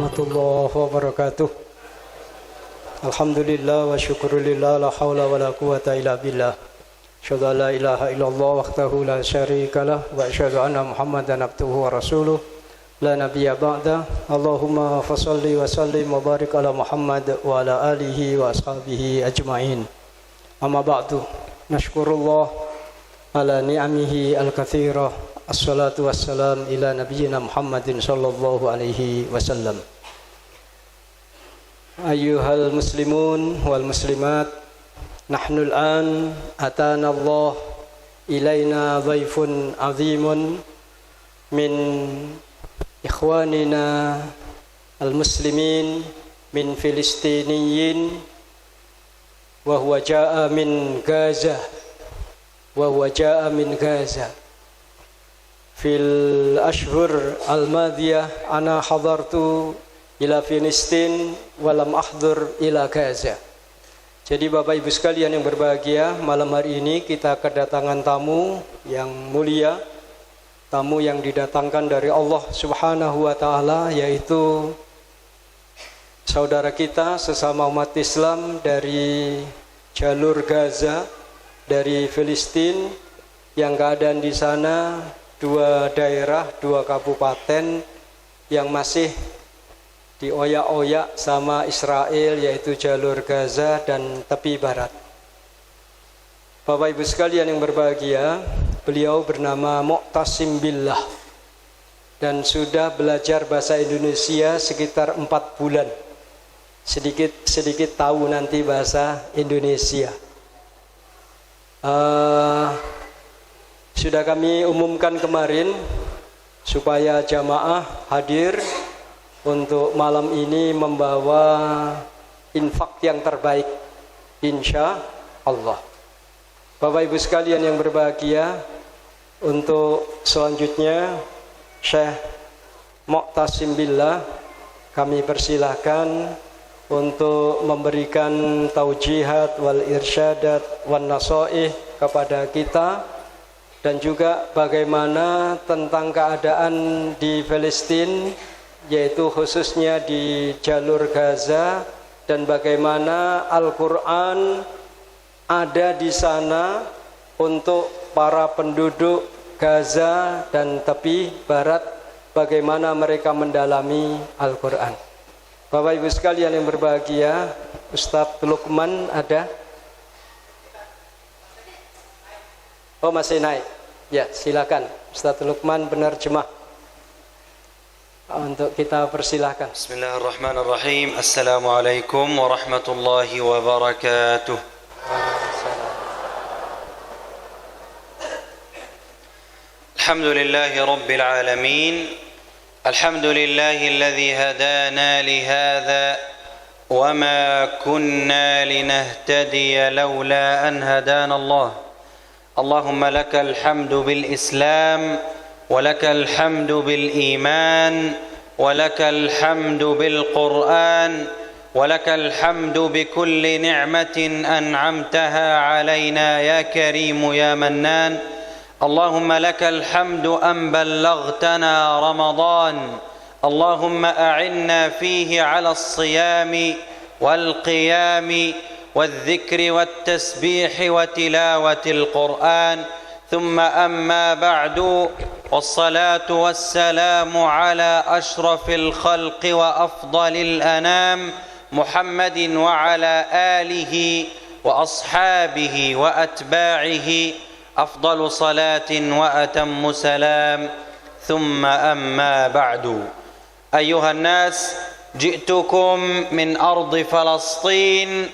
warahmatullahi wabarakatuh. Alhamdulillah wa syukurillah, la hawla wa la quwata illa billah. Asyhadu an la ilaha illallah wahdahu la syarikalah wa asyhadu anna Muhammadan abduhu wa rasuluh la nabiyya ba'da. Allahumma fashalli wa sallim wa barik ala Muhammad wa ala alihi wa ashabihi ajma'in. Amma ba'du. Nashkurullah ala ni'amihi al-katsirah. Assalatu wassalam ila nabiyyina Muhammadin sallallahu alaihi wasallam. Ayyuhal muslimun wal muslimat, nahnu al-an atana Allah ilaina dhaifun azimun min ikhwanina al-muslimin min Filistiniyin wa huwa jaa min Gaza fil ashhur al-madiyah ana hadartu ila Filistin walam ahdur ila Gaza. Jadi Bapak Ibu sekalian yang berbahagia, malam hari ini kita kedatangan tamu yang mulia, tamu yang didatangkan dari Allah Subhanahu wa taala, yaitu saudara kita sesama umat Islam dari jalur Gaza, dari Filistin, yang keadaan di sana dua daerah, dua kabupaten yang masih dioyak-oyak sama Israel, yaitu jalur Gaza dan tepi barat. Bapak Ibu sekalian yang berbahagia, beliau bernama Mu'tasim Billah dan sudah belajar bahasa Indonesia sekitar 4 bulan. Sedikit tahu nanti bahasa Indonesia. Sudah kami umumkan kemarin supaya jamaah hadir untuk malam ini membawa infak yang terbaik, insya Allah. Bapak Ibu sekalian yang berbahagia, untuk selanjutnya Syekh Mu'tasim Billah kami persilahkan untuk memberikan taujihat wal irsyadat wan nasaih kepada kita, dan juga bagaimana tentang keadaan di Palestina, yaitu khususnya di jalur Gaza, dan bagaimana Al-Quran ada di sana untuk para penduduk Gaza dan tepi barat, bagaimana mereka mendalami Al-Quran. Bapak Ibu sekalian yang berbahagia, Ustadz Luqman ada? Oh, masih naik. Ya, silakan Ustadz Luqman penerjemah untuk kita persilahkan. Bismillahirrahmanirrahim. Assalamualaikum warahmatullahi wabarakatuh. Alhamdulillahi rabbil alamin. Alhamdulillahi alladhi hadana lihadha wa ma kunna linahtadiya lawla an hadana Allah. اللهم لك الحمد بالإسلام ولك الحمد بالإيمان ولك الحمد بالقرآن ولك الحمد بكل نعمة أنعمتها علينا يا كريم يا منان. اللهم لك الحمد أن بلغتنا رمضان. اللهم أعنا فيه على الصيام والقيام والذكر والتسبيح وتلاوة القرآن. ثم أما بعد، والصلاة والسلام على أشرف الخلق وأفضل الأنام محمد وعلى آله وأصحابه وأتباعه أفضل صلاة وأتم سلام. ثم أما بعد، أيها الناس، جئتكم من أرض فلسطين،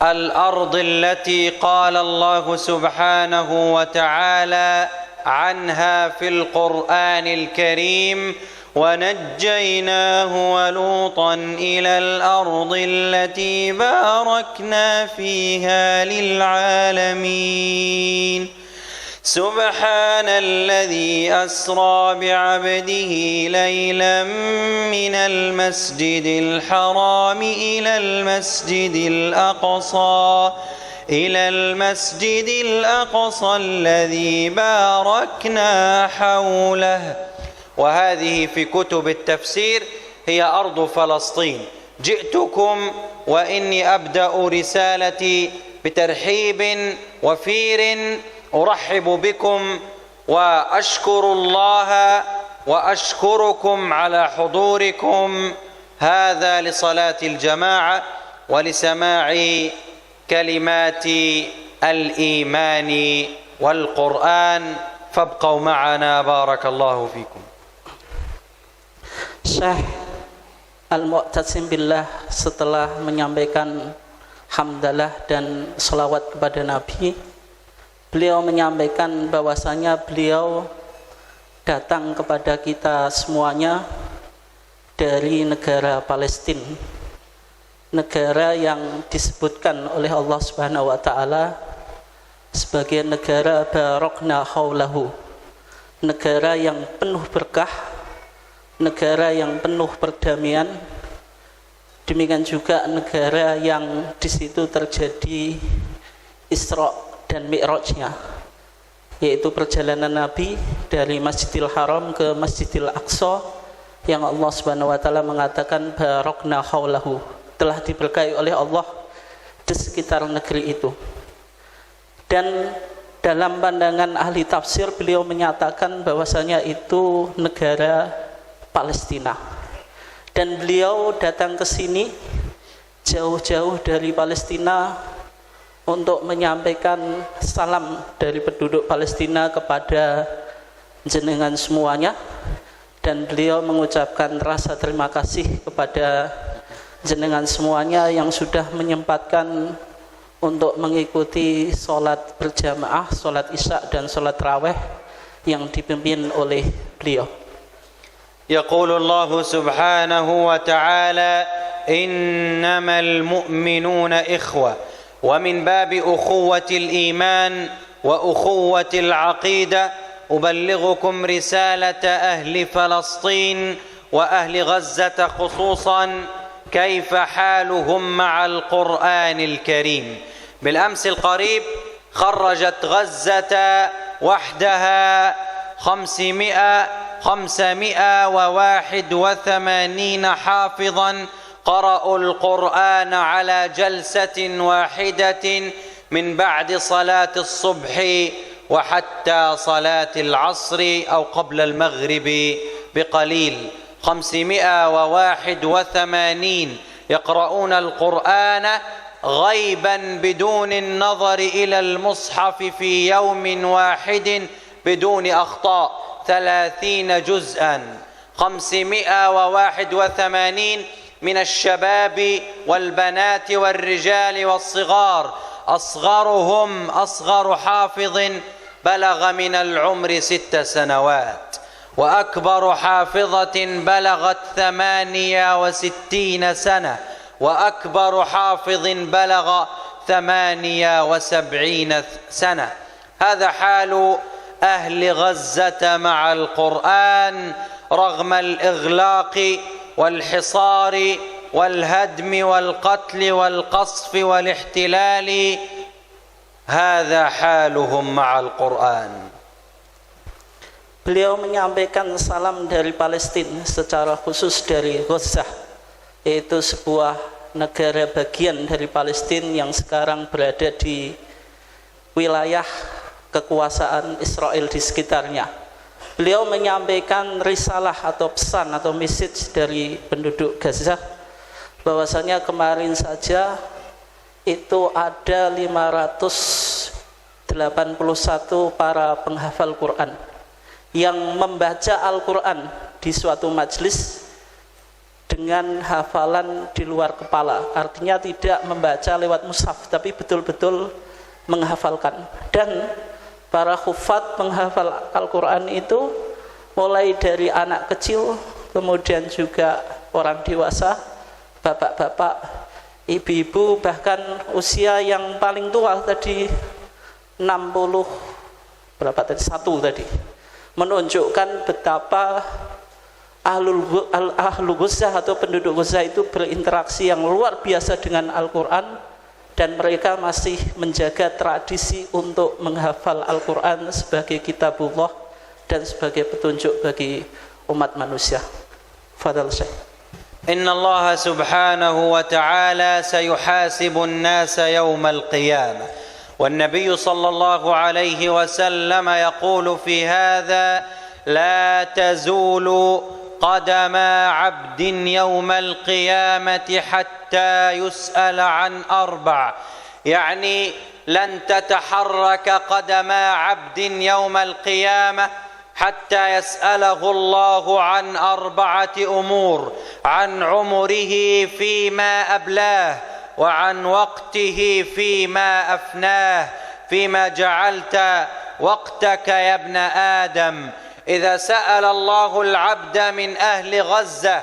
الأرض التي قال الله سبحانه وتعالى عنها في القرآن الكريم: ونجيناه ولوطا إلى الأرض التي باركنا فيها للعالمين. سبحان الذي أسرى بعبده ليلا من المسجد الحرام إلى المسجد الأقصى الذي باركنا حوله. وهذه في كتب التفسير هي أرض فلسطين. جئتكم وإني أبدأ رسالتي بترحيب وفير أرحب بكم وأشكر الله وأشكركم على حضوركم هذا لصلاة الجماعة ولسماع كلمات الإيمان والقرآن فابقوا معنا بارك الله فيكم. Syekh Al-Mu'tasim Billah setelah menyampaikan hamdalah dan salawat kepada Nabi, beliau menyampaikan bahwasanya beliau datang kepada kita semuanya dari negara Palestina, negara yang disebutkan oleh Allah Subhanahu wa taala sebagai negara barakna haulahu, negara yang penuh berkah, negara yang penuh perdamaian. Demikian juga negara yang di situ terjadi Isra dan Mi'rajnya, yaitu perjalanan Nabi dari Masjidil Haram ke Masjidil Aqsa, yang Allah Subhanahu wa taala mengatakan barakna haulahu, telah diberkahi oleh Allah di sekitar negeri itu. Dan dalam pandangan ahli tafsir, beliau menyatakan bahwasanya itu negara Palestina. Dan beliau datang ke sini jauh-jauh dari Palestina untuk menyampaikan salam dari penduduk Palestina kepada jenengan semuanya, dan beliau mengucapkan rasa terima kasih kepada jenengan semuanya yang sudah menyempatkan untuk mengikuti sholat berjamaah, sholat isya dan sholat raweh yang dipimpin oleh beliau. يقول الله سبحانه وتعالى إنما المؤمنون إخوة ومن باب أخوة الإيمان وأخوة العقيدة أبلغكم رسالة أهل فلسطين وأهل غزة خصوصا كيف حالهم مع القرآن الكريم. بالأمس القريب خرجت غزة وحدها 581 حافظا قرأوا القرآن على جلسة واحدة من بعد صلاة الصبح وحتى صلاة العصر أو قبل المغرب بقليل. 581 يقرؤون القرآن غيبا بدون النظر إلى المصحف في يوم واحد بدون أخطاء 30 جزءا. 581 من الشباب والبنات والرجال والصغار، أصغرهم أصغر حافظ بلغ من العمر 6 سنوات، وأكبر حافظة بلغت 68 سنة، وأكبر حافظ بلغ 78 سنة. هذا حال أهل غزة مع القرآن رغم الإغلاق والحصار والهدم والقتل والقصف والاحتلال. هذا حالهم مع القرآن. Beliau menyampaikan salam dari Palestina, secara khusus dari Gaza, yaitu sebuah negara bagian dari Palestina yang sekarang berada di wilayah kekuasaan Israel di sekitarnya. Beliau menyampaikan risalah atau pesan atau message dari penduduk Gaza, bahwasanya kemarin saja itu ada 581 para penghafal Quran yang membaca Al-Quran di suatu majelis dengan hafalan di luar kepala, artinya tidak membaca lewat mushaf tapi betul-betul menghafalkan. Dan para hufat penghafal Al-Quran itu mulai dari anak kecil, kemudian juga orang dewasa, bapak-bapak, ibu-ibu, bahkan usia yang paling tua tadi 60 berapa tadi? 1 tadi, menunjukkan betapa Ahlu Gaza atau penduduk Gaza itu berinteraksi yang luar biasa dengan Al-Quran, dan mereka masih menjaga tradisi untuk menghafal Al-Quran sebagai kitabullah dan sebagai petunjuk bagi umat manusia. Fadhal Syekh. إن الله سبحانه وتعالى سيحاسب الناس يوم القيامة، والنبي صلى الله عليه وسلم يقول في هذا: لا تزول قدم عبد يوم القيامة حتى يسأل عن أربع، يعني لن تتحرك قدم عبد يوم القيامة حتى يسأله الله عن 4 أمور: عن عمره فيما أبلاه، وعن وقته فيما أفناه، فيما جعلت وقتك يا ابن آدم. إذا سأل الله العبد من أهل غزة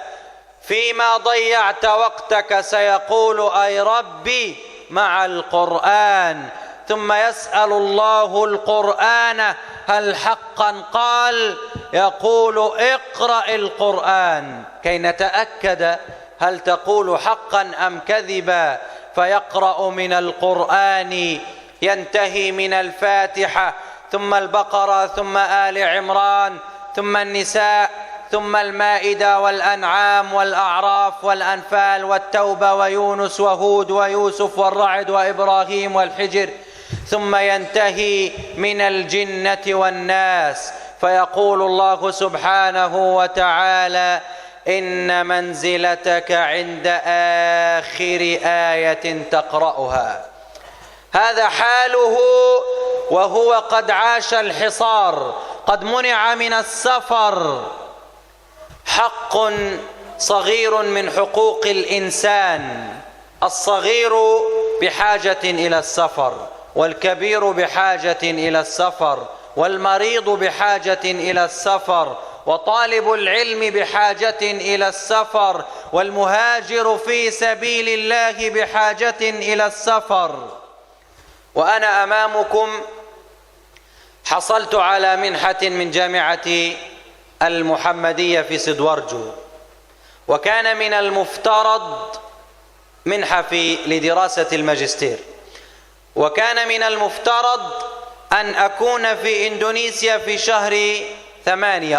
فيما ضيعت وقتك سيقول: أي ربي مع القرآن. ثم يسأل الله القرآن: هل حقا قال؟ يقول: اقرأ القرآن كي نتأكد هل تقول حقا أم كذبا. فيقرأ من القرآن، ينتهي من الفاتحة، ثم البقرة، ثم آل عمران، ثم النساء، ثم المائدة والأنعام والأعراف والأنفال والتوبة ويونس وهود ويوسف والرعد وإبراهيم والحجر، ثم ينتهي من الجنة والناس. فيقول الله سبحانه وتعالى: إن منزلتك عند آخر آية تقرأها. هذا حاله وهو قد عاش الحصار، قد منع من السفر. حق صغير من حقوق الإنسان. الصغير بحاجة إلى السفر، والكبير بحاجة إلى السفر، والمريض بحاجة إلى السفر، وطالب العلم بحاجة إلى السفر، والمهاجر في سبيل الله بحاجة إلى السفر. وأنا أمامكم حصلت على منحة من جامعة المحمدية في سدورجو، وكان من المفترض منحة لدراسة الماجستير، وكان من المفترض أن أكون في إندونيسيا في شهر 8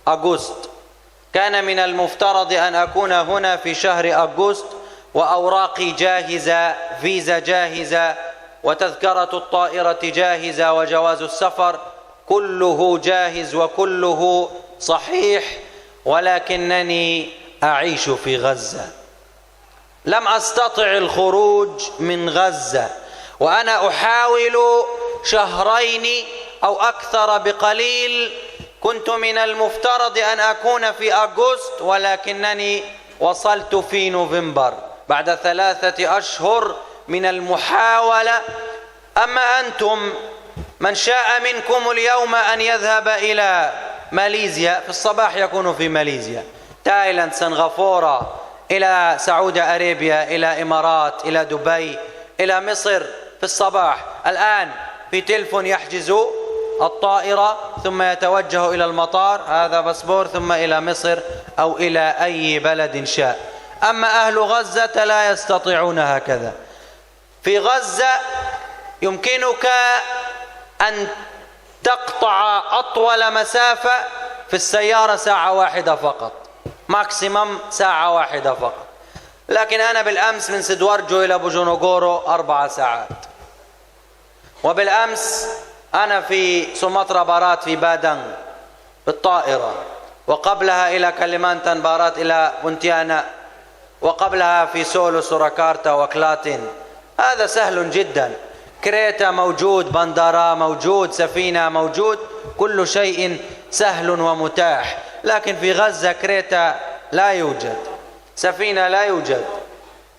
أغسطس. كان من المفترض أن أكون هنا في شهر أغسطس، وأوراقي جاهزة، فيزا جاهزة، وتذكرة الطائرة جاهزة، وجواز السفر كله جاهز وكله صحيح، ولكنني أعيش في غزة. لم أستطع الخروج من غزة، وأنا أحاول 2 أو أكثر بقليل. كنت من المفترض أن أكون في أغسطس، ولكنني وصلت في نوفمبر بعد 3 أشهر من المحاولة. أما أنتم من شاء منكم اليوم أن يذهب إلى ماليزيا، في الصباح يكون في ماليزيا، تايلاند، سنغافورة، إلى سعودية أرابيا، إلى إمارات، إلى دبي، إلى مصر في الصباح. الآن في تلفون يحجز الطائرة ثم يتوجه إلى المطار، هذا باسبور، ثم إلى مصر أو إلى أي بلد شاء. أما أهل غزة لا يستطيعون هكذا. في غزة يمكنك أن تقطع أطول مسافة في السيارة 1 ساعة فقط، ماكسيمم 1 ساعة فقط. لكن أنا بالأمس من سدورجو إلى بوجونغورو 4 ساعات، وبالأمس أنا في سومطرة بارات في بادنغ بالطائرة، وقبلها إلى كليمانتان بارات إلى بونتيانا، وقبلها في سولو سوراكارتا وكلاتين. هذا سهل جدا. كريتا موجود، بندرا موجود، سفينة موجود، كل شيء سهل ومتاح. لكن في غزة كريتا لا يوجد، سفينة لا يوجد،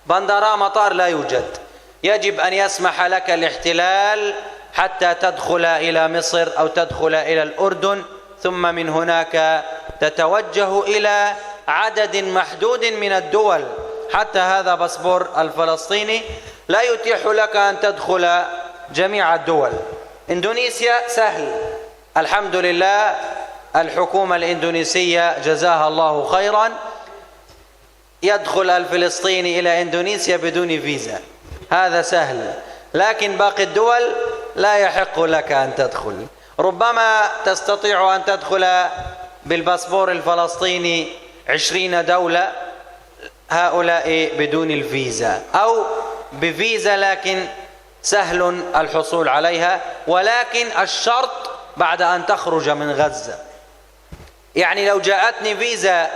بندرا مطار لا يوجد. يجب أن يسمح لك الاحتلال حتى تدخل إلى مصر أو تدخل إلى الأردن، ثم من هناك تتوجه إلى عدد محدود من الدول. حتى هذا باسبور الفلسطيني لا يتيح لك أن تدخل جميع الدول. إندونيسيا سهل، الحمد لله. الحكومة الإندونيسية جزاها الله خيرا، يدخل الفلسطيني إلى إندونيسيا بدون فيزا، هذا سهل. لكن باقي الدول لا يحق لك أن تدخل. ربما تستطيع أن تدخل بالباسبور الفلسطيني 20 دولة هؤلاء بدون الفيزا أو بفيزا لكن سهل الحصول عليها، ولكن الشرط بعد أن تخرج من غزة. يعني لو جاءتني فيزا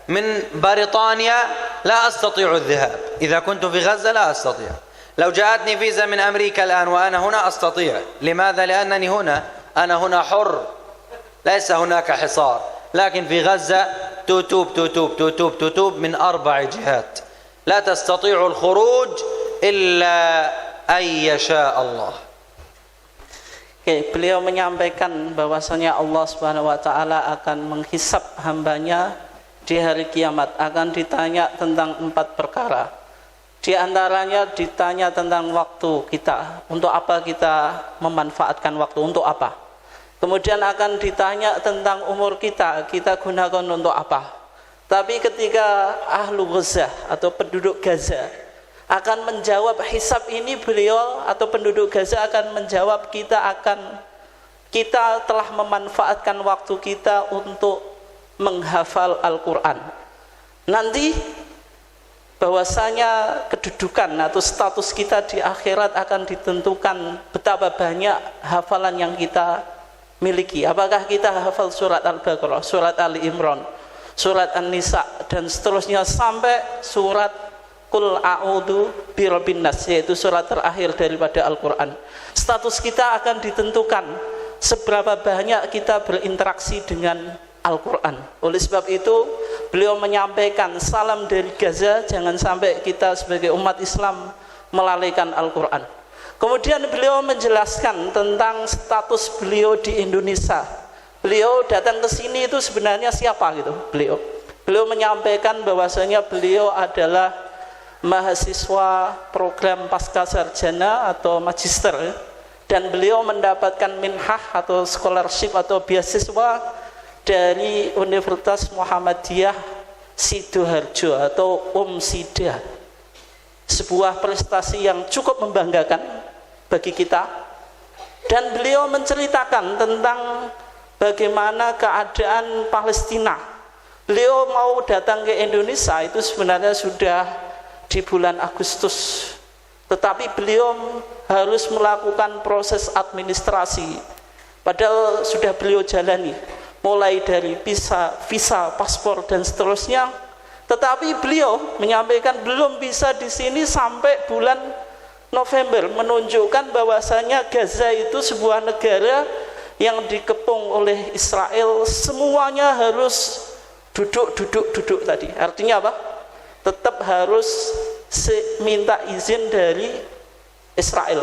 من بريطانيا لا أستطيع الذهاب، إذا كنت في غزة لا أستطيع. لو جاءتني فيزا من أمريكا الآن وأنا هنا أستطيع. لماذا؟ لأنني هنا، أنا هنا حر، ليس هناك حصار. لكن في غزة تتوب من 4 جهات، لا تستطيع الخروج إلا أن يشاء الله. Beliau menyampaikan bahwasanya Allah Subhanahu wa taala akan menghisab hambanya di hari kiamat, akan ditanya tentang 4 perkara. Di antaranya ditanya tentang waktu kita, untuk apa kita memanfaatkan waktu, untuk apa. Kemudian akan ditanya tentang umur kita gunakan untuk apa. Tapi ketika ahlu Gaza atau penduduk Gaza akan menjawab hisab ini, beliau atau penduduk Gaza akan menjawab kita telah memanfaatkan waktu kita untuk menghafal Al-Quran. Nanti bahwasanya kedudukan atau status kita di akhirat akan ditentukan betapa banyak hafalan yang kita miliki. Apakah kita hafal surat Al-Baqarah, surat Ali Imran, surat An-Nisa dan seterusnya sampai surat Qul a'udzu birabbin nas, yaitu surat terakhir daripada Al-Quran. Status kita akan ditentukan seberapa banyak kita berinteraksi dengan Al-Quran. Oleh sebab itu beliau menyampaikan salam dari Gaza, jangan sampai kita sebagai umat Islam melalaikan Al-Quran. Kemudian beliau menjelaskan tentang status beliau di Indonesia. Beliau datang ke sini itu sebenarnya siapa gitu. Beliau menyampaikan bahwasanya beliau adalah mahasiswa program pasca sarjana atau magister, dan beliau mendapatkan minhah atau scholarship atau beasiswa dari Universitas Muhammadiyah Sidoarjo atau Sida. Sebuah prestasi yang cukup membanggakan bagi kita. Dan beliau menceritakan tentang bagaimana keadaan Palestina. Beliau mau datang ke Indonesia itu sebenarnya sudah di bulan Agustus, tetapi beliau harus melakukan proses administrasi, padahal sudah beliau jalani mulai dari visa, paspor dan seterusnya. Tetapi beliau menyampaikan belum bisa di sini sampai bulan November, menunjukkan bahwasanya Gaza itu sebuah negara yang dikepung oleh Israel, semuanya harus duduk tadi. Artinya apa? Tetap harus minta izin dari Israel.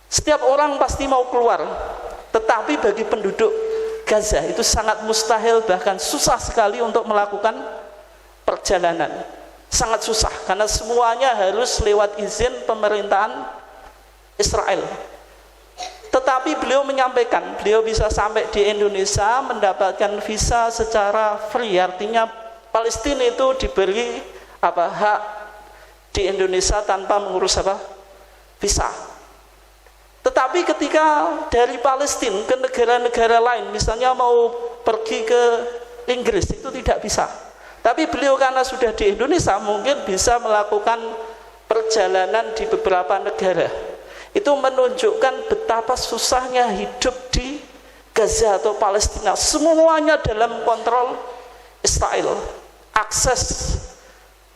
Setiap orang pasti mau keluar, tetapi bagi penduduk Gaza itu sangat mustahil, bahkan susah sekali untuk melakukan perjalanan. Sangat susah karena semuanya harus lewat izin pemerintahan Israel. Tetapi beliau menyampaikan, beliau bisa sampai di Indonesia mendapatkan visa secara free, artinya Palestina itu diberi hak di Indonesia tanpa mengurus visa. Tetapi ketika dari Palestina ke negara-negara lain, misalnya mau pergi ke Inggris, itu tidak bisa. Tapi beliau karena sudah di Indonesia mungkin bisa melakukan perjalanan di beberapa negara. Itu menunjukkan betapa susahnya hidup di Gaza atau Palestina. Semuanya dalam kontrol Israel. Akses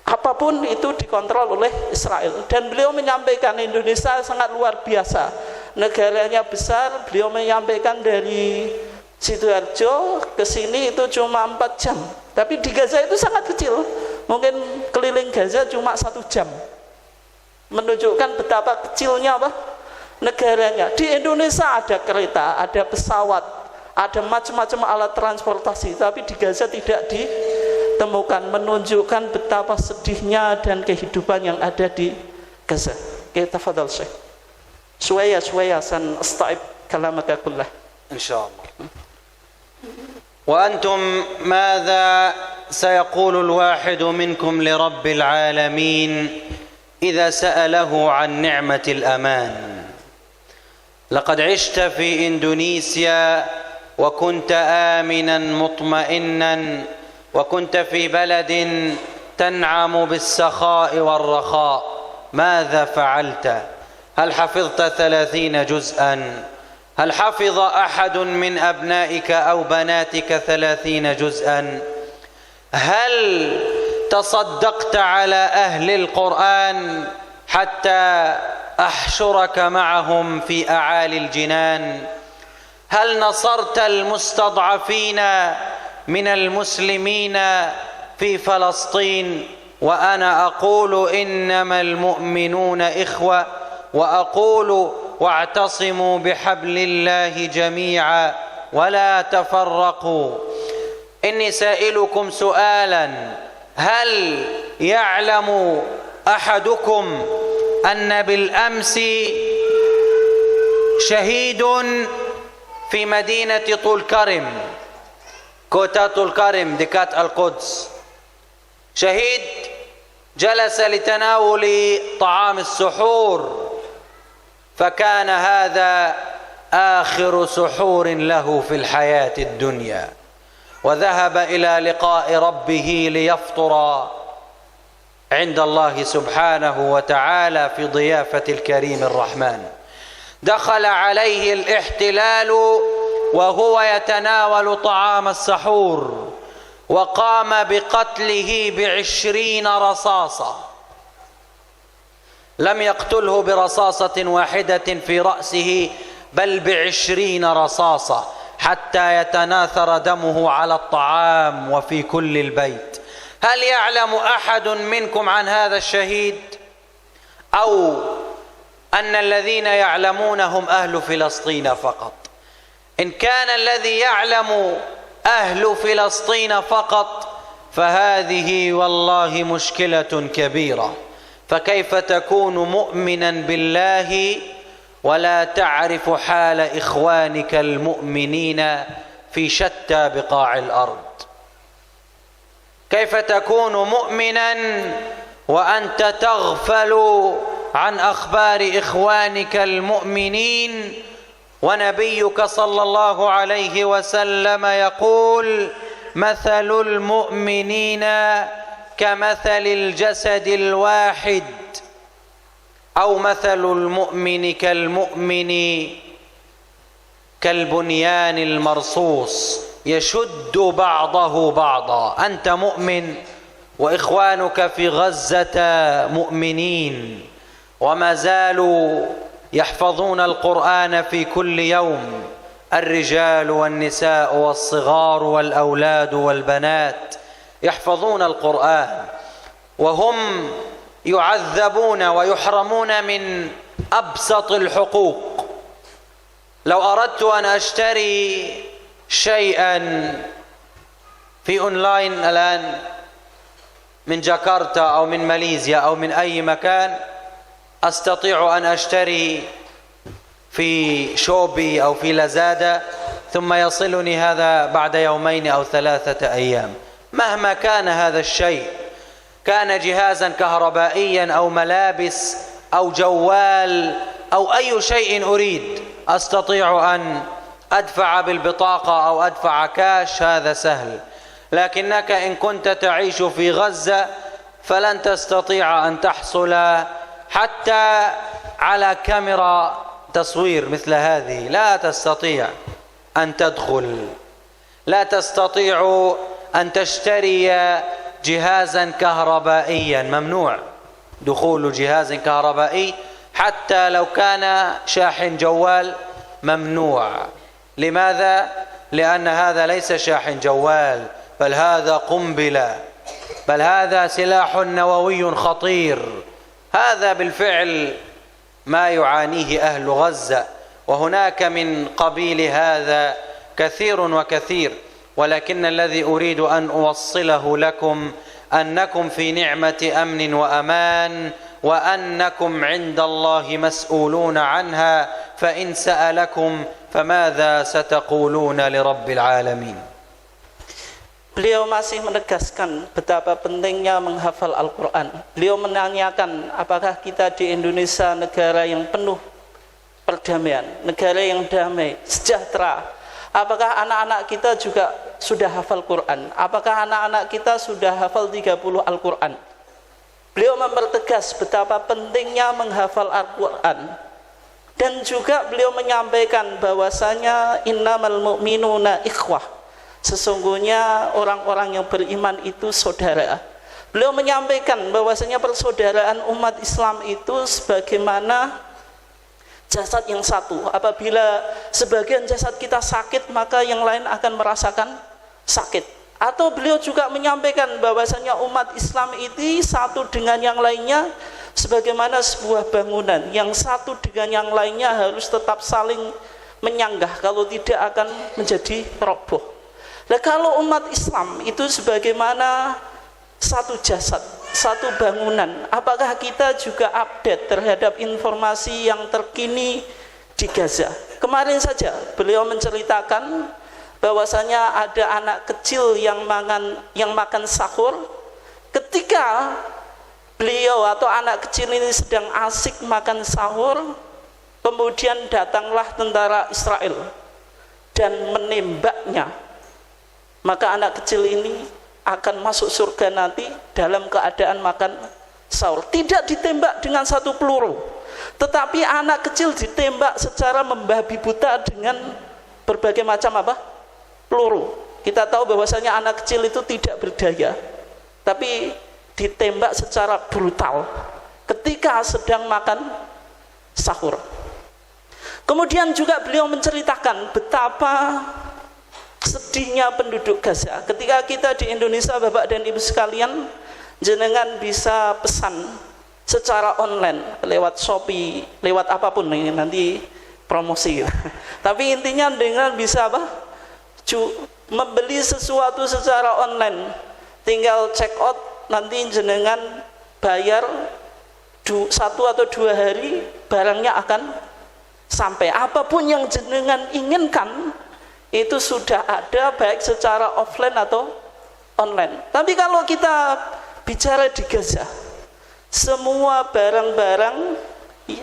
apapun itu dikontrol oleh Israel. Dan beliau menyampaikan Indonesia sangat luar biasa, negaranya besar. Beliau menyampaikan dari Sidoarjo ke sini itu cuma 4 jam, tapi di Gaza itu sangat kecil, mungkin keliling Gaza cuma 1 jam, menunjukkan betapa kecilnya negaranya. Di Indonesia ada kereta, ada pesawat, ada macam-macam alat transportasi, tapi di Gaza tidak ditemukan, menunjukkan betapa sedihnya dan kehidupan yang ada di Gaza. Kita fadal Syekh. Suwaya san astaib kalamaka kullah. Insyaallah. وأنتم ماذا سيقول الواحد منكم لرب العالمين إذا سأله عن نعمة الأمان؟ لقد عشت في إندونيسيا وكنت آمنا مطمئنا وكنت في بلد تنعم بالسخاء والرخاء، ماذا فعلت؟ هل حفظت 30 جزءا؟ هل حفظ أحد من أبنائك أو بناتك 30 جزءا؟ هل تصدقت على أهل القرآن حتى أحشرك معهم في أعالي الجنان؟ هل نصرت المستضعفين من المسلمين في فلسطين؟ وأنا أقول إنما المؤمنون إخوة، وأقول واعتصموا بحبل الله جميعا ولا تفرقوا. إني سائلكم سؤالا: هل يعلم أحدكم أن بالأمس شهيد في مدينة طول كرم، كوتا طول كرم dekat القدس، شهيد جلس لتناول طعام السحور، فكان هذا آخر سحور له في الحياة الدنيا، وذهب إلى لقاء ربه ليفطر عند الله سبحانه وتعالى في ضيافة الكريم الرحمن. دخل عليه الاحتلال وهو يتناول طعام السحور، وقام بقتله ب20 رصاصة. لم يقتله برصاصة واحدة في رأسه، بل ب20 رصاصة حتى يتناثر دمه على الطعام وفي كل البيت. هل يعلم أحد منكم عن هذا الشهيد؟ أو أن الذين يعلمون هم أهل فلسطين فقط؟ إن كان الذي يعلم أهل فلسطين فقط فهذه والله مشكلة كبيرة. فكيف تكون مؤمنا بالله ولا تعرف حال إخوانك المؤمنين في شتى بقاع الأرض؟ كيف تكون مؤمنا وأنت تغفل عن أخبار إخوانك المؤمنين؟ ونبيك صلى الله عليه وسلم يقول: مثل المؤمنين كمثل الجسد الواحد، أو مثل المؤمن كالبنيان المرصوص يشد بعضه بعضا. أنت مؤمن وإخوانك في غزة مؤمنين وما زالوا يحفظون القرآن في كل يوم، الرجال والنساء والصغار والأولاد والبنات يحفظون القرآن، وهم يعذبون ويحرمون من أبسط الحقوق. لو أردت أن أشتري شيئا في أونلاين الآن من جاكرتا أو من ماليزيا أو من أي مكان، أستطيع أن أشتري في شوبي أو في لازادا، ثم يصلني هذا بعد 2 أو 3 أيام. مهما كان هذا الشيء، كان جهازا كهربائيا أو ملابس أو جوال أو أي شيء أريد، أستطيع أن أدفع بالبطاقة أو أدفع كاش، هذا سهل. لكنك إن كنت تعيش في غزة فلن تستطيع أن تحصل حتى على كاميرا تصوير مثل هذه، لا تستطيع أن تدخل، لا تستطيع أن تشتري جهازا كهربائيا، ممنوع دخول جهاز كهربائي حتى لو كان شاحن جوال، ممنوع. لماذا؟ لأن هذا ليس شاحن جوال، بل هذا قنبلة، بل هذا سلاح نووي خطير. هذا بالفعل ما يعانيه أهل غزة، وهناك من قبيل هذا كثير وكثير. ولكن الذي أريد أن أوصله لكم أنكم في نعمة أمن وأمان، وأنكم عند الله مسؤولون عنها، فإن سألكم فماذا ستقولون لرب العالمين. Beliau masih menegaskan betapa pentingnya menghafal Al-Quran. Beliau menanyakan, apakah kita di Indonesia negara yang penuh perdamaian, negara yang damai, sejahtera? Apakah anak-anak kita juga sudah hafal Quran? Apakah anak-anak kita sudah hafal 30 Al-Quran? Beliau mempertegas betapa pentingnya menghafal Al-Quran. Dan juga beliau menyampaikan bahwasanya innamal mu'minuna ikhwah. Sesungguhnya orang-orang yang beriman itu saudara. Beliau menyampaikan bahwasanya persaudaraan umat Islam itu sebagaimana jasad yang satu. Apabila sebagian jasad kita sakit, maka yang lain akan merasakan sakit. Atau beliau juga menyampaikan bahwasanya umat Islam itu satu dengan yang lainnya sebagaimana sebuah bangunan, yang satu dengan yang lainnya harus tetap saling menyanggah, kalau tidak akan menjadi roboh. Nah, kalau umat Islam itu sebagaimana satu jasad, satu bangunan, apakah kita juga update terhadap informasi yang terkini di Gaza? Kemarin saja beliau menceritakan bahwasanya ada anak kecil yang makan sahur. Ketika beliau atau anak kecil ini sedang asik makan sahur, kemudian datanglah tentara Israel dan menembaknya. Maka anak kecil ini akan masuk surga nanti dalam keadaan makan sahur. Tidak ditembak dengan satu peluru, tetapi anak kecil ditembak secara membabi buta dengan berbagai macam peluru. Kita tahu bahwasanya anak kecil itu tidak berdaya, tapi ditembak secara brutal ketika sedang makan sahur. Kemudian juga beliau menceritakan betapa sedihnya penduduk Gaza. Ketika kita di Indonesia, Bapak dan Ibu sekalian, jenengan bisa pesan secara online lewat Shopee, lewat apapun, ini nanti promosi. Tapi intinya dengan bisa membeli sesuatu secara online, tinggal check out, nanti jenengan bayar 1 atau 2 hari, barangnya akan sampai. Apapun yang jenengan inginkan itu sudah ada, baik secara offline atau online. Tapi kalau kita bicara di Gaza, semua barang-barang,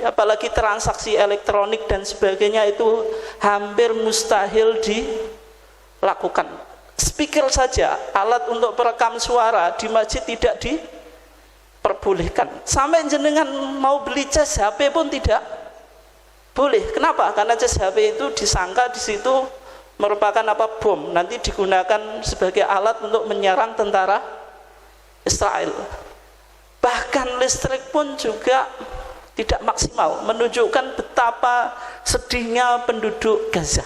apalagi transaksi elektronik dan sebagainya, itu hampir mustahil dilakukan. Speaker saja, alat untuk perekam suara di masjid tidak diperbolehkan. Sampai jenengan mau beli cas HP pun tidak boleh. Kenapa? Karena cas HP itu disangka di situ merupakan bom, nanti digunakan sebagai alat untuk menyerang tentara Israel. Bahkan listrik pun juga tidak maksimal, menunjukkan betapa sedihnya penduduk Gaza.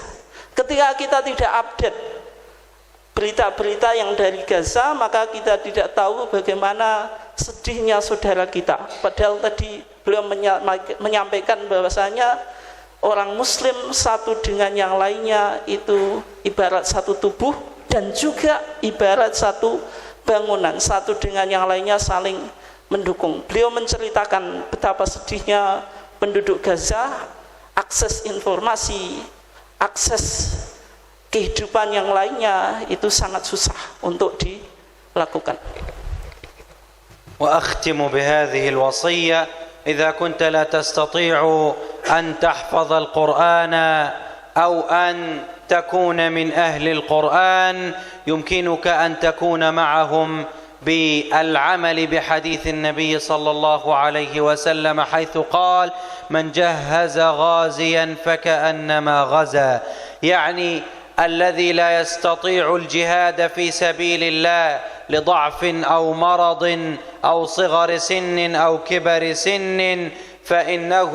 Ketika kita tidak update berita-berita yang dari Gaza, maka kita tidak tahu bagaimana sedihnya saudara kita. Padahal tadi beliau menyampaikan bahwasanya orang Muslim satu dengan yang lainnya itu ibarat satu tubuh dan juga ibarat satu bangunan, satu dengan yang lainnya saling mendukung. Beliau menceritakan betapa sedihnya penduduk Gaza, akses informasi, akses kehidupan yang lainnya itu sangat susah untuk dilakukan. Wa akhtimu bihadhihi alwasiyah. إذا كنت لا تستطيع أن تحفظ القرآن أو أن تكون من أهل القرآن، يمكنك أن تكون معهم بالعمل بحديث النبي صلى الله عليه وسلم حيث قال: من جهز غازيا فكأنما غزا. يعني الذي لا يستطيع الجهاد في سبيل الله لضعف أو مرض أو صغر سن أو كبر سن، فإنه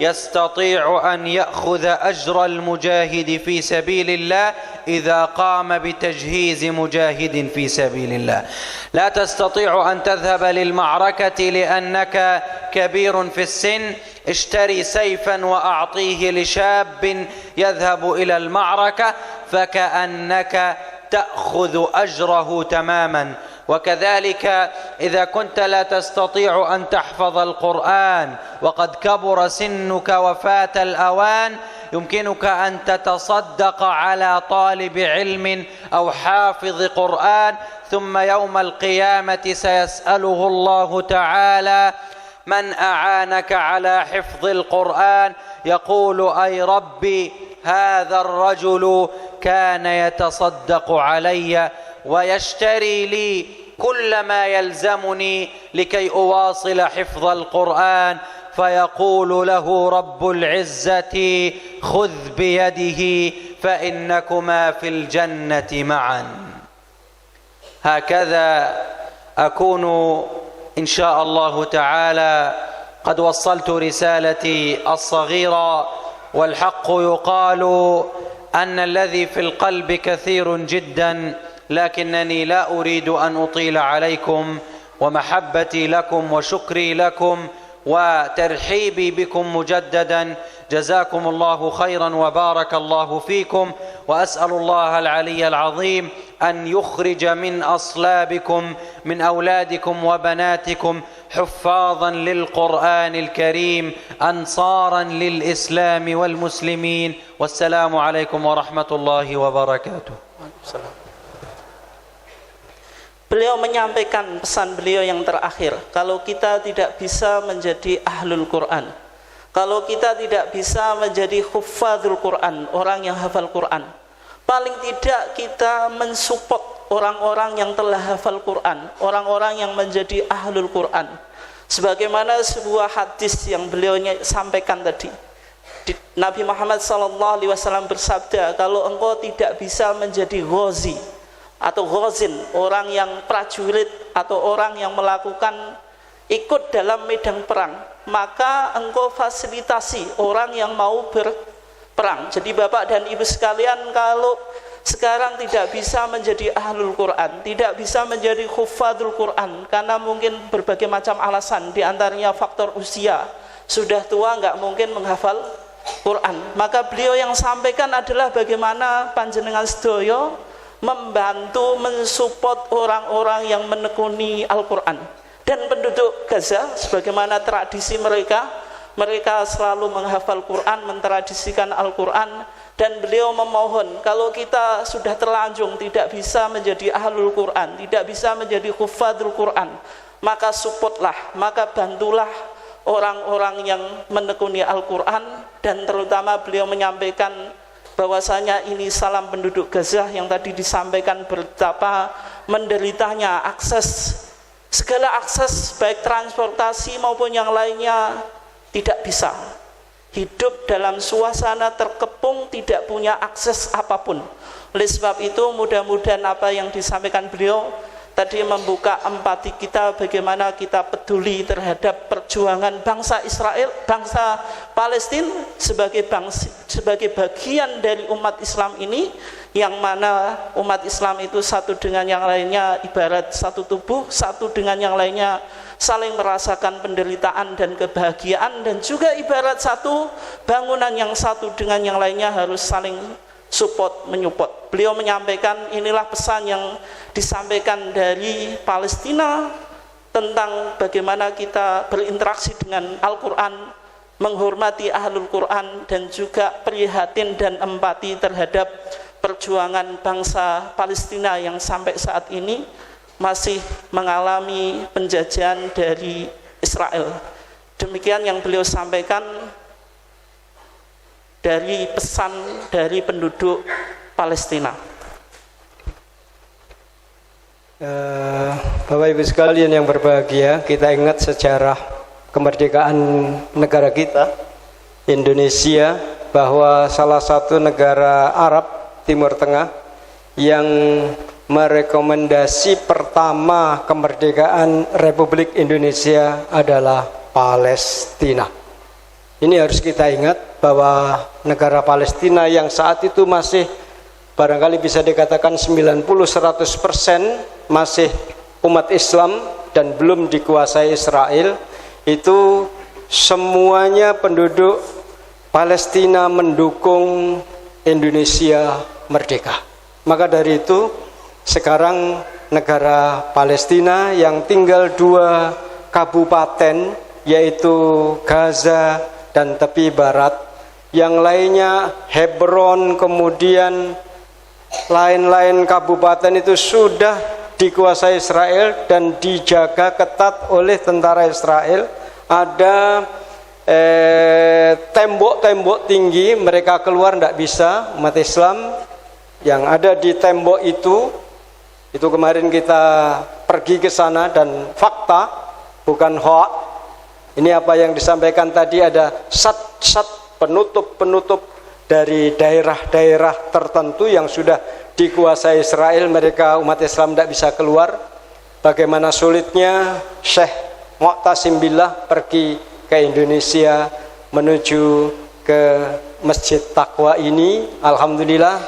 يستطيع أن يأخذ أجر المجاهد في سبيل الله إذا قام بتجهيز مجاهد في سبيل الله. لا تستطيع أن تذهب للمعركة لأنك كبير في السن، اشتري سيفا وأعطيه لشاب يذهب إلى المعركة فكأنك تأخذ أجره تماما. وكذلك إذا كنت لا تستطيع أن تحفظ القرآن وقد كبر سنك وفات الأوان، يمكنك أن تتصدق على طالب علم أو حافظ قرآن، ثم يوم القيامة سيسأله الله تعالى: من أعانك على حفظ القرآن؟ يقول: أي ربي، هذا الرجل كان يتصدق علي ويشتري لي كل ما يلزمني لكي أواصل حفظ القرآن، فيقول له رب العزة خذ بيده فإنكما في الجنة معا. هكذا أكون إن شاء الله تعالى قد وصلت رسالتي الصغيرة، والحق يقال أن الذي في القلب كثير جدا، لكنني لا أريد أن أطيل عليكم، ومحبتي لكم وشكري لكم وترحيبي بكم مجددا. جزاكم الله خيرا وبارك الله فيكم، وأسأل الله العلي العظيم أن يخرج من أصلابكم من أولادكم وبناتكم حفاظا للقرآن الكريم أنصارا للإسلام والمسلمين. والسلام عليكم ورحمة الله وبركاته. Beliau menyampaikan pesan beliau yang terakhir, kalau kita tidak bisa menjadi ahlul Quran, kalau kita tidak bisa menjadi huffadzul Quran, orang yang hafal Quran, paling tidak kita mensupport orang-orang yang telah hafal Quran, orang-orang yang menjadi ahlul Quran. Sebagaimana sebuah hadis yang beliau sampaikan tadi, Nabi Muhammad SAW bersabda, kalau engkau tidak bisa menjadi ghazi atau ghazin, orang yang prajurit atau orang yang melakukan ikut dalam medan perang, maka engkau fasilitasi orang yang mau berperang. Jadi Bapak dan Ibu sekalian, kalau sekarang tidak bisa menjadi ahlul Quran, tidak bisa menjadi huffadzul Quran, karena mungkin berbagai macam alasan, diantaranya faktor usia, sudah tua nggak mungkin menghafal Quran, maka beliau yang sampaikan adalah bagaimana panjenengan sedoyo membantu mensupport orang-orang yang menekuni Al-Quran. Dan penduduk Gaza, sebagaimana tradisi mereka selalu menghafal Quran, mentradisikan Al-Quran. Dan beliau memohon, kalau kita sudah terlanjung tidak bisa menjadi ahlul Quran, tidak bisa menjadi huffadzul Quran, maka supportlah, maka bantulah orang-orang yang menekuni Al-Quran. Dan terutama beliau menyampaikan bahwasanya ini salam penduduk Gaza yang tadi disampaikan betapa menderitanya segala akses baik transportasi maupun yang lainnya tidak bisa. Hidup dalam suasana terkepung, tidak punya akses apapun. Oleh sebab itu mudah-mudahan apa yang disampaikan beliau tadi membuka empati kita, bagaimana kita peduli terhadap perjuangan bangsa Israel, bangsa Palestina sebagai bagian dari umat Islam ini, yang mana umat Islam itu satu dengan yang lainnya ibarat satu tubuh, satu dengan yang lainnya saling merasakan penderitaan dan kebahagiaan, dan juga ibarat satu bangunan yang satu dengan yang lainnya harus saling support, menyupport. Beliau menyampaikan inilah pesan yang disampaikan dari Palestina tentang bagaimana kita berinteraksi dengan Al-Quran, menghormati ahlul Quran, dan juga prihatin dan empati terhadap perjuangan bangsa Palestina yang sampai saat ini masih mengalami penjajahan dari Israel. Demikian yang beliau sampaikan dari pesan dari penduduk Palestina. Bapak Ibu sekalian yang berbahagia, kita ingat sejarah kemerdekaan negara kita, Indonesia, bahwa salah satu negara Arab Timur Tengah yang merekomendasi pertama kemerdekaan Republik Indonesia adalah Palestina. Ini harus kita ingat bahwa negara Palestina yang saat itu masih barangkali bisa dikatakan 90-100% masih umat Islam dan belum dikuasai Israel, itu semuanya penduduk Palestina mendukung Indonesia merdeka. Maka dari itu sekarang negara Palestina yang tinggal 2 kabupaten, yaitu Gaza dan tepi barat, yang lainnya Hebron, kemudian lain-lain kabupaten itu sudah dikuasai Israel dan dijaga ketat oleh tentara Israel. Ada tembok-tembok tinggi, mereka keluar tidak bisa, umat Islam. yang ada di tembok itu kemarin kita pergi ke sana dan fakta bukan hoak. Ini apa yang disampaikan tadi, ada sat-sat penutup dari daerah-daerah tertentu yang sudah dikuasai Israel, mereka umat Islam tidak bisa keluar. Bagaimana sulitnya Syekh Mu'tasim Billah pergi ke Indonesia menuju ke Masjid Taqwa ini. Alhamdulillah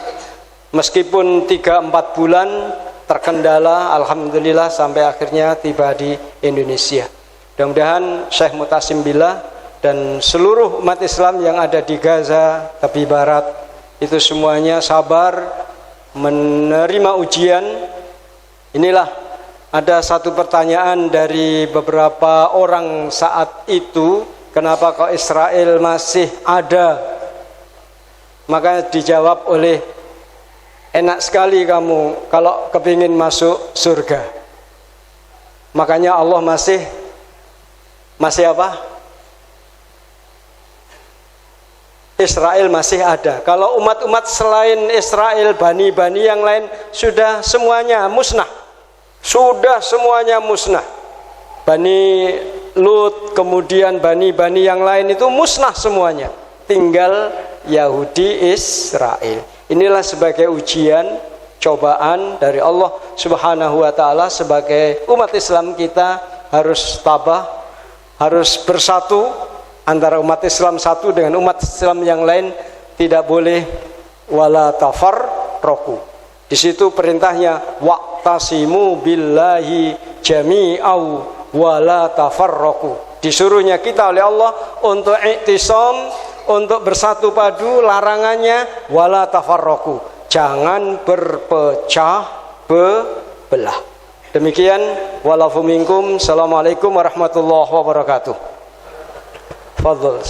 meskipun 3-4 bulan terkendala, alhamdulillah sampai akhirnya tiba di Indonesia. Mudah-mudahan Syekh Mu'tasim Billah dan seluruh umat Islam yang ada di Gaza, tepi barat, itu semuanya sabar menerima ujian. Inilah ada satu pertanyaan dari beberapa orang saat itu, kenapa kok Israel masih ada? Maka dijawab oleh, enak sekali kamu kalau kepingin masuk surga. Makanya Allah masih apa? Israel masih ada. Kalau umat-umat selain Israel, bani-bani yang lain sudah semuanya musnah. Sudah semuanya musnah. Bani Lut, kemudian bani-bani yang lain itu musnah semuanya. Tinggal Yahudi Israel. Inilah sebagai ujian, cobaan dari Allah Subhanahu wa taala. Sebagai umat Islam kita harus tabah, harus bersatu antara umat Islam satu dengan umat Islam yang lain. Tidak boleh wala tafarraqu. Di situ perintahnya waqtasimu billahi jami'au wala tafarraqu. Disuruhnya kita oleh Allah untuk i'tisam, untuk bersatu padu. Larangannya wala tafarraqu, jangan berpecah belah. Demikian, walafu minkum. Assalamualaikum warahmatullahi wabarakatuh. Fadhal.